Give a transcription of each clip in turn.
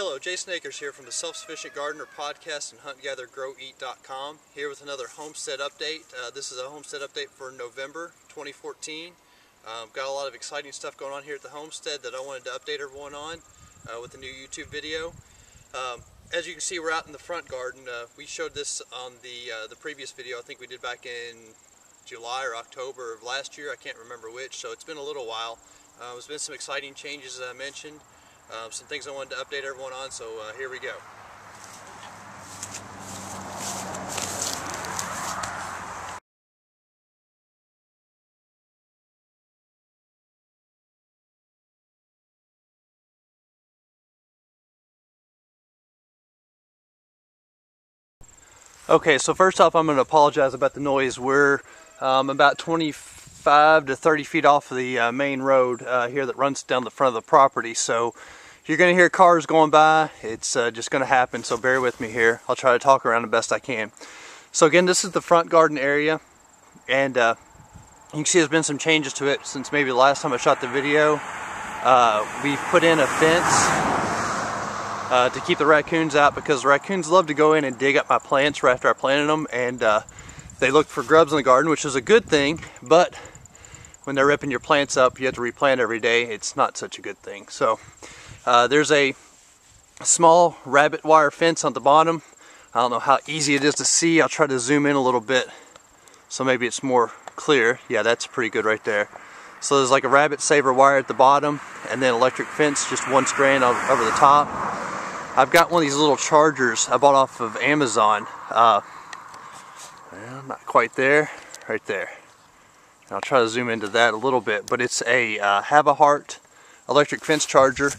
Hello, Jason Akers here from the Self-Sufficient Gardener podcast and huntgathergroweat.com, here with another homestead update. This is a homestead update for November 2014. Got a lot of exciting stuff going on here at the homestead that I wanted to update everyone on with a new YouTube video. As you can see, we're out in the front garden. We showed this on the previous video. I think we did back in July or October of last year. I can't remember which, so it's been a little while. There's been some exciting changes, as I mentioned. Some things I wanted to update everyone on, so here we go. Okay, so first off, I'm going to apologize about the noise. We're about 25 to 30 feet off of the main road here that runs down the front of the property, so you're going to hear cars going by. It's just going to happen, so bear with me here. I'll try to talk around the best I can. So again, this is the front garden area, and you can see there's been some changes to it since maybe the last time I shot the video. We've put in a fence to keep the raccoons out, because raccoons love to go in and dig up my plants right after I planted them, and they look for grubs in the garden, which is a good thing, but when they're ripping your plants up, you have to replant every day. It's not such a good thing. So there's a small rabbit wire fence on the bottom. I don't know how easy it is to see. I'll try to zoom in a little bit so maybe it's more clear. Yeah, that's pretty good right there. So there's like a rabbit saver wire at the bottom, and then electric fence, just one strand over the top. I've got one of these little chargers I bought off of Amazon. Well, not quite there, right there. And I'll try to zoom into that a little bit, but it's a Have-A-Heart electric fence charger.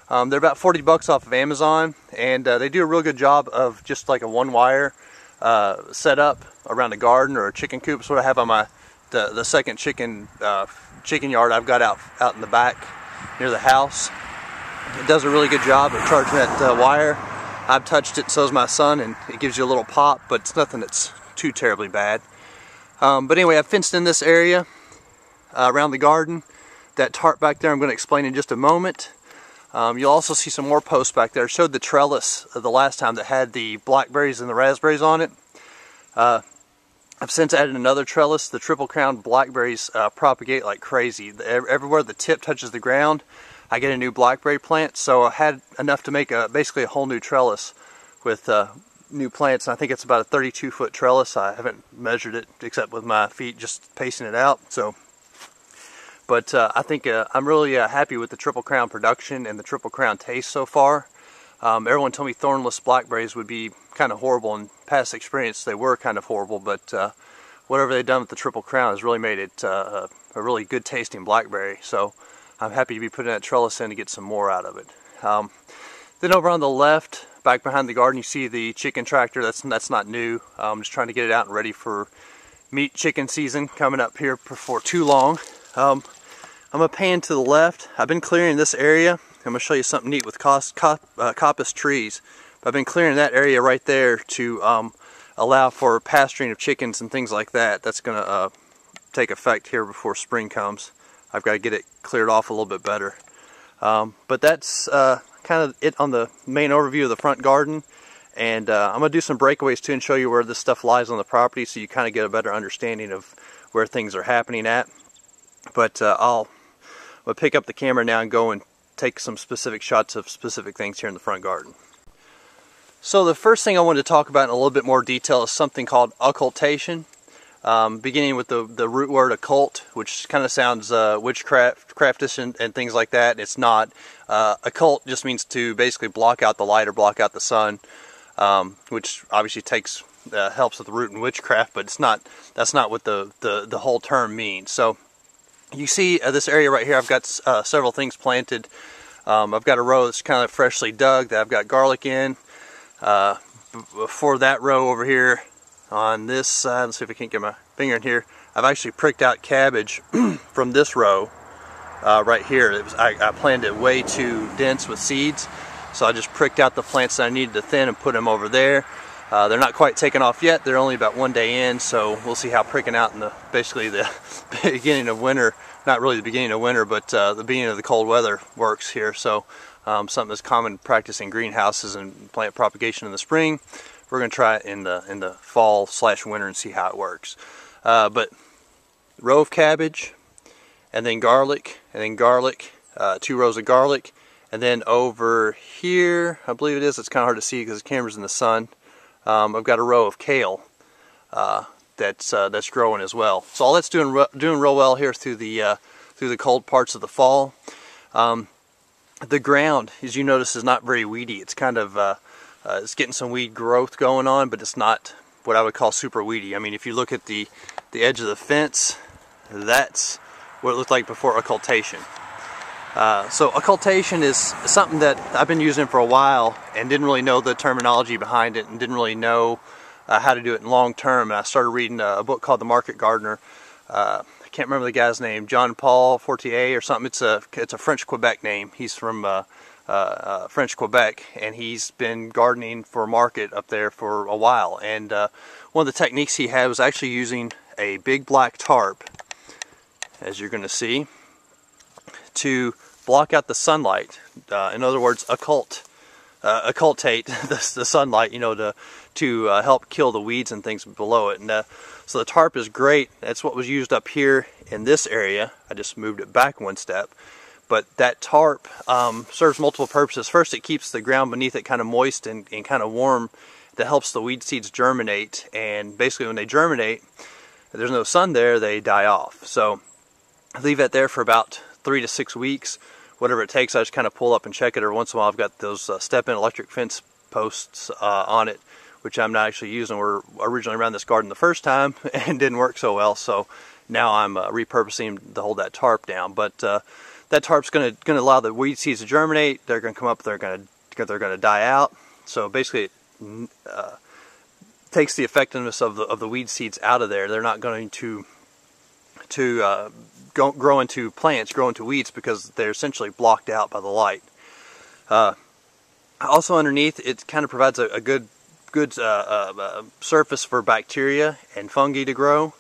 They're about 40 bucks off of Amazon, and they do a real good job of just like a one wire setup around the garden or a chicken coop. That's what I have on the second chicken yard I've got out in the back near the house. It does a really good job of charging that wire. I've touched it, so has my son, and it gives you a little pop, but it's nothing that's too terribly bad. But anyway, I've fenced in this area around the garden. That tarp back there I'm going to explain in just a moment. You'll also see some more posts back there. I showed the trellis the last time that had the blackberries and the raspberries on it. I've since added another trellis. The triple crown blackberries propagate like crazy. Everywhere the tip touches the ground, I get a new blackberry plant. So I had enough to make basically a whole new trellis with new plants. And I think it's about a 32-foot trellis. I haven't measured it except with my feet, just pacing it out. But I think I'm really happy with the Triple Crown production and the Triple Crown taste so far. Everyone told me thornless blackberries would be kind of horrible. In past experience, they were kind of horrible, but whatever they've done with the Triple Crown has really made it a really good tasting blackberry. So I'm happy to be putting that trellis in to get some more out of it. Then over on the left, back behind the garden, you see the chicken tractor. That's not new. I'm just trying to get it out and ready for meat chicken season coming up here before too long. I'm going to pan to the left. I've been clearing this area. I'm going to show you something neat with coppice trees. I've been clearing that area right there to allow for pasturing of chickens and things like that. That's going to take effect here before spring comes. I've got to get it cleared off a little bit better. But that's kind of it on the main overview of the front garden. And I'm going to do some breakaways too and show you where this stuff lies on the property, so you kind of get a better understanding of where things are happening at. But I'll pick up the camera now and go and take some specific shots of specific things here in the front garden. So the first thing I wanted to talk about in a little bit more detail is something called occultation. Beginning with the root word occult, which kind of sounds witchcraftish and things like that. It's not. Occult just means to basically block out the light or block out the sun, which obviously helps with the root in witchcraft, but that's not what the whole term means. So you see this area right here, I've got several things planted. I've got a row that's kind of freshly dug that I've got garlic in. For that row over here on this side, let's see if I can't get my finger in here, I've actually pricked out cabbage from this row right here. I planted it way too dense with seeds, so I just pricked out the plants that I needed to thin and put them over there. They're not quite taken off yet. They're only about 1 day in, so we'll see how pricking out in basically the beginning of winter, not really the beginning of winter, but the beginning of the cold weather works here. So something that's common practice in greenhouses and plant propagation in the spring. We're going to try it in the fall / winter and see how it works. But row of cabbage, and then garlic, 2 rows of garlic, and then over here, I believe it is, it's kind of hard to see because the camera's in the sun, I've got a row of kale that's growing as well. So all that's doing real well here through the cold parts of the fall. The ground, as you notice, is not very weedy. It's kind of it's getting some weed growth going on, but it's not what I would call super weedy. I mean, if you look at the edge of the fence, that's what it looked like before occultation. So occultation is something that I've been using for a while and didn't really know the terminology behind it and didn't really know how to do it in long term. And I started reading a book called The Market Gardener. I can't remember the guy's name, John Paul Fortier or something. It's a French Quebec name. He's from French Quebec, and he's been gardening for market up there for a while. And one of the techniques he had was actually using a big black tarp, as you're going to see, to block out the sunlight. In other words, occultate the sunlight, you know, to help kill the weeds and things below it. And so the tarp is great. That's what was used up here in this area. I just moved it back one step. But that tarp serves multiple purposes. First, it keeps the ground beneath it kind of moist and kind of warm. That helps the weed seeds germinate. And basically when they germinate, if there's no sun there, they die off. So I leave that there for about 3 to 6 weeks, whatever it takes. I just kind of pull up and check it every once in a while. I've got those step-in electric fence posts on it, which I'm not actually using. We're originally around this garden the first time and didn't work so well, so now I'm repurposing to hold that tarp down. But that tarp's going to allow the weed seeds to germinate. They're going to come up. They're going to die out. So basically, it takes the effectiveness of the weed seeds out of there. They're not going to grow into plants, grow into weeds, because they're essentially blocked out by the light. Also underneath, it kind of provides a good surface for bacteria and fungi to grow.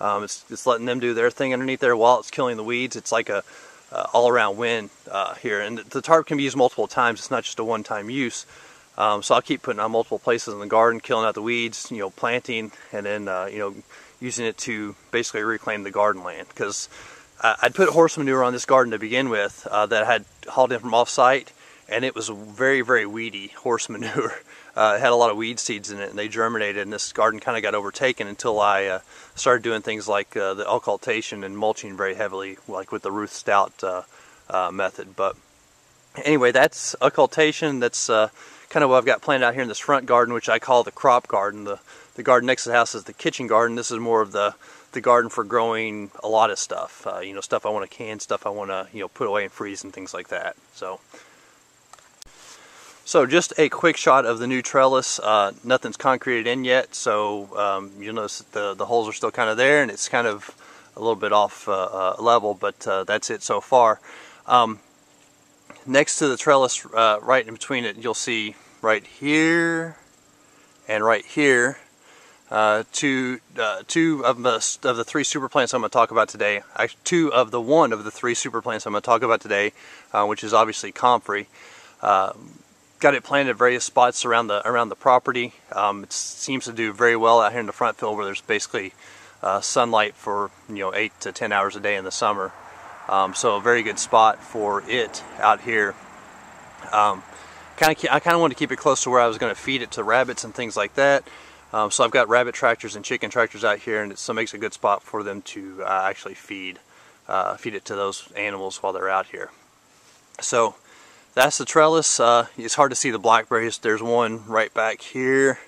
It's letting them do their thing underneath there while it's killing the weeds. It's like a all-around win here. And the tarp can be used multiple times. It's not just a one-time use. So I'll keep putting it on multiple places in the garden, killing out the weeds, you know, planting, and then you know, using it to basically reclaim the garden land. Because I'd put horse manure on this garden to begin with that I had hauled in from off-site, and it was very, very weedy horse manure. It had a lot of weed seeds in it, and they germinated, and this garden kind of got overtaken until I started doing things like the occultation and mulching very heavily, like with the Ruth Stout method. But anyway, that's occultation. That's kind of what I've got planned out here in this front garden, which I call the crop garden. The garden next to the house is the kitchen garden. This is more of the garden for growing a lot of stuff. You know, stuff I want to can, stuff I want to, you know, put away and freeze and things like that. So just a quick shot of the new trellis. Nothing's concreted in yet, so you'll notice that the holes are still kind of there, and it's kind of a little bit off level, but that's it so far. Next to the trellis, right in between it, you'll see right here and right here two of the 3 super plants I'm going to talk about today. Actually, one of the 3 super plants I'm going to talk about today, which is obviously comfrey. Got it planted at various spots around the property. It seems to do very well out here in the front field, where there's basically sunlight for 8 to 10 hours a day in the summer. So a very good spot for it out here. I kind of wanted to keep it close to where I was going to feed it to rabbits and things like that. So I've got rabbit tractors and chicken tractors out here, and it makes a good spot for them to actually feed it to those animals while they're out here. So that's the trellis. It's hard to see the blackberries. There's one right back here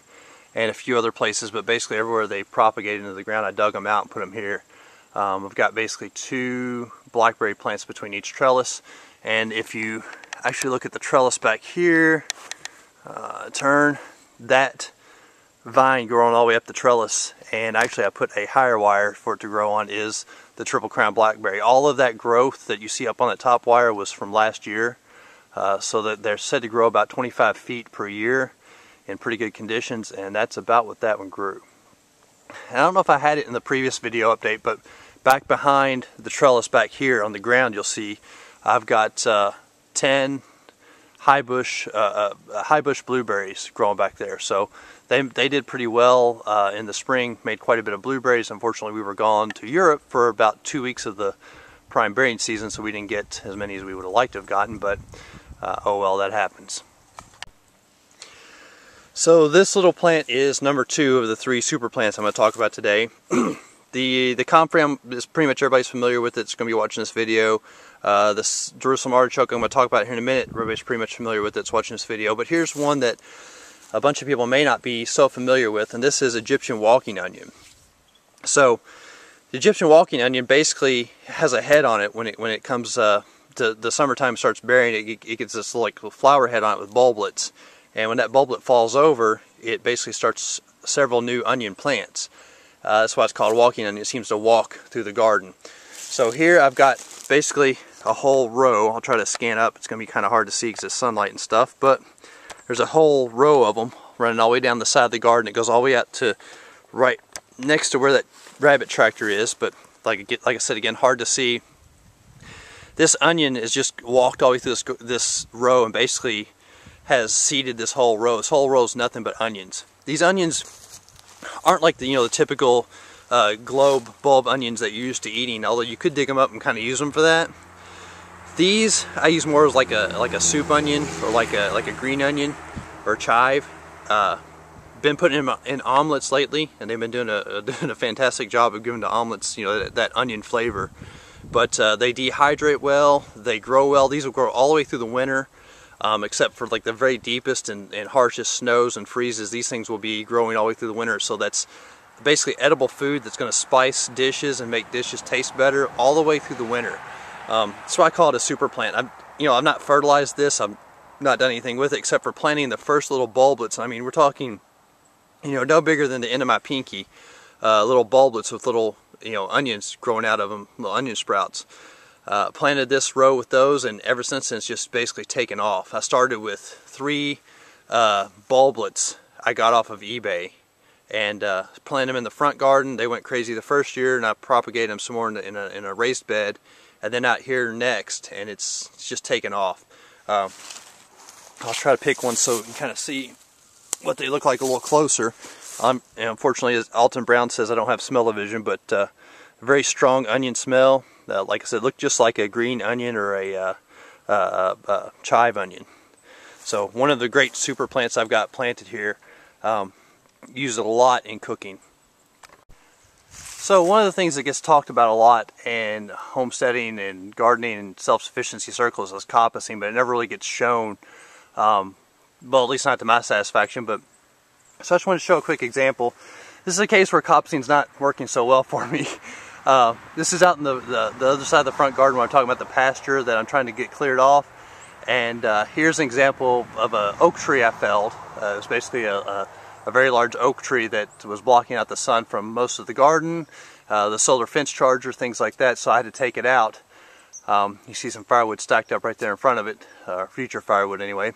and a few other places, but basically everywhere they propagate into the ground, I dug them out and put them here. I've got basically 2 blackberry plants between each trellis, and if you actually look at the trellis back here, turn that vine growing all the way up the trellis, and actually I put a higher wire for it to grow on, is the triple crown blackberry. All of that growth that you see up on that top wire was from last year. So that they're said to grow about 25 feet per year in pretty good conditions, and that's about what that one grew. And I don't know if I had it in the previous video update, but back behind the trellis back here on the ground, you'll see I've got 10 high bush blueberries growing back there. So they did pretty well in the spring, made quite a bit of blueberries. Unfortunately, we were gone to Europe for about 2 weeks of the prime berrying season, so we didn't get as many as we would have liked to have gotten, but oh well, that happens. So this little plant is number 2 of the 3 super plants I'm going to talk about today. The comfrey is pretty much everybody's familiar with it. It's going to be watching this video. This Jerusalem artichoke I'm going to talk about here in a minute. Everybody's pretty much familiar with it. It's watching this video. But here's one that a bunch of people may not be so familiar with, and this is Egyptian walking onion. So the Egyptian walking onion basically has a head on it when it comes to the summertime, starts bearing. It gets this like flower head on it with bulblets. And when that bulblet falls over, it basically starts several new onion plants. That's why it's called walking onion. It seems to walk through the garden. So here I've got basically a whole row. I'll try to scan up. It's going to be kind of hard to see because it's sunlight and stuff. But there's a whole row of them running all the way down the side of the garden. It goes all the way out to right next to where that rabbit tractor is. But like I said again, hard to see. This onion is just walked all the way through this row and basically has seeded this whole row. This whole row is nothing but onions. These onions aren't like the typical globe bulb onions that you're used to eating, although you could dig them up and kind of use them for that. These I use more as like a soup onion, or like a green onion or chive. Been putting them in omelets lately, and they've been doing a fantastic job of giving the omelets that onion flavor. But they dehydrate well, they grow well. These will grow all the way through the winter. Except for like the very deepest and harshest snows and freezes, these things will be growing all the way through the winter. So that's basically edible food that's going to spice dishes and make dishes taste better all the way through the winter. That's why I call it a super plant. I've not fertilized this. I've not done anything with it except for planting the first little bulblets. I mean, we're talking, no bigger than the end of my pinky, little bulblets with little, onions growing out of them, little onion sprouts. Planted this row with those, and ever since then it's just basically taken off. I started with 3 bulblets I got off of eBay, and planted them in the front garden. They went crazy the first year, and I propagated them some more in a raised bed, and then out here next, and it's just taken off. I'll try to pick one so you can kind of see what they look like a little closer. Unfortunately, as Alton Brown says, I don't have smell-o-vision, but very strong onion smell. Like I said, look just like a green onion or a chive onion. So one of the great super plants I've got planted here. Use it a lot in cooking. So one of the things that gets talked about a lot in homesteading and gardening and self-sufficiency circles is coppicing, but it never really gets shown. Well, at least not to my satisfaction. But so I just wanted to show a quick example. This is a case where coppicing's not working so well for me. This is out in the other side of the front garden when I'm talking about the pasture that I'm trying to get cleared off. And here's an example of an oak tree I felled. It was basically a very large oak tree that was blocking out the sun from most of the garden, the solar fence charger, things like that, so I had to take it out. You see some firewood stacked up right there in front of it, future firewood anyway.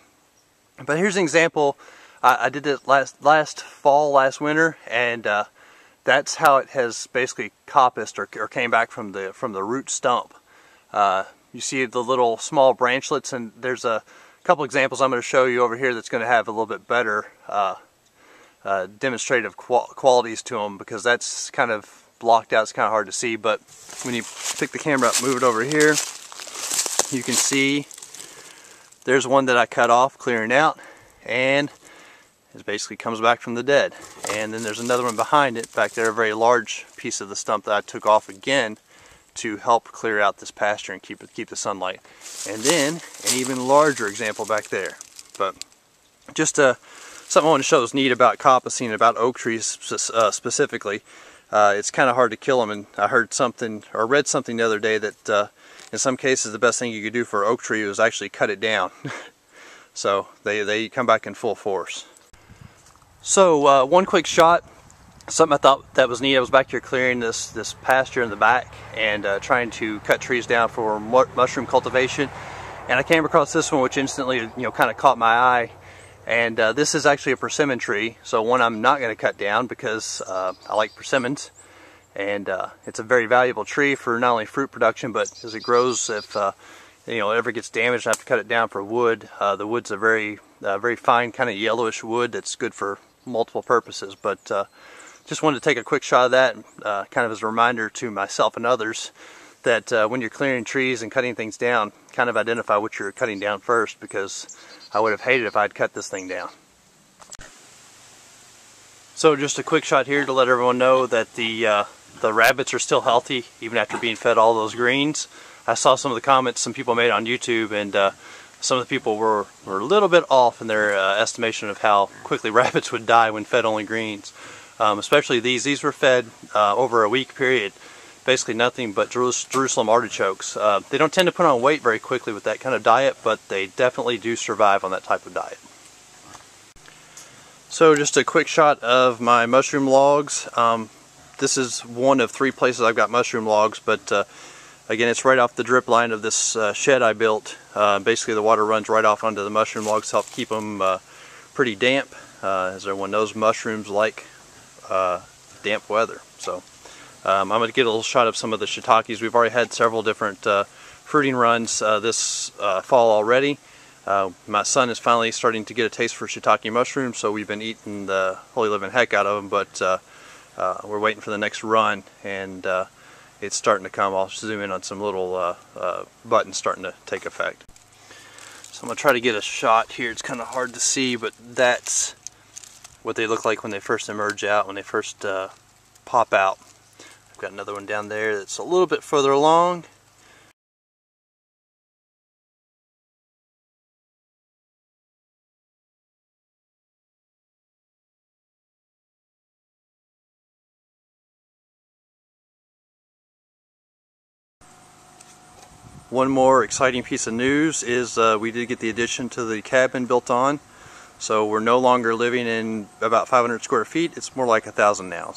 But here's an example. I did it last winter, and that's how it has basically coppiced or came back from the root stump. You see the little small branchlets, and there's a couple examples I'm going to show you over here that's going to have a little bit better demonstrative qualities to them, because that's kind of blocked out. It's kind of hard to see, but when you pick the camera up, move it over here, you can see there's one that I cut off, clearing out, and it basically comes back from the dead. And then there's another one behind it back there, a very large piece of the stump that I took off again to help clear out this pasture and keep the sunlight. And then an even larger example back there. But just something I want to show is neat about coppicing, about oak trees specifically. It's kind of hard to kill them, and I heard something or read something the other day that in some cases the best thing you could do for an oak tree was actually cut it down. So they come back in full force. So one quick shot, something I thought that was neat. I was back here clearing this pasture in the back and trying to cut trees down for mushroom cultivation, and I came across this one, which instantly kind of caught my eye. And this is actually a persimmon tree, so one I'm not going to cut down because I like persimmons, and it's a very valuable tree for not only fruit production, but as it grows, if ever gets damaged and I have to cut it down for wood. The wood's a very fine kind of yellowish wood that's good for multiple purposes, but just wanted to take a quick shot of that, kind of as a reminder to myself and others that when you're clearing trees and cutting things down, kind of identify what you're cutting down first, because I would have hated if I'd cut this thing down. So just a quick shot here to let everyone know that the rabbits are still healthy even after being fed all those greens. I saw some of the comments some people made on YouTube, and some of the people were a little bit off in their estimation of how quickly rabbits would die when fed only greens. Especially these. These were fed over a week period, basically nothing but Jerusalem artichokes. They don't tend to put on weight very quickly with that kind of diet, but they definitely do survive on that type of diet. So just a quick shot of my mushroom logs. This is one of 3 places I've got mushroom logs, but again, it's right off the drip line of this shed I built. Basically the water runs right off onto the mushroom logs to help keep them pretty damp. As everyone knows, mushrooms like damp weather. So I'm going to get a little shot of some of the shiitakes. We've already had several different fruiting runs this fall already. My son is finally starting to get a taste for shiitake mushrooms, so we've been eating the holy living heck out of them, but we're waiting for the next run, and it's starting to come. I'll zoom in on some little buttons starting to take effect. So I'm going to try to get a shot here. It's kind of hard to see, but that's what they look like when they first emerge out, when they first pop out. I've got another one down there that's a little bit further along. One more exciting piece of news is we did get the addition to the cabin built on. So we're no longer living in about 500 square feet, it's more like 1,000 now.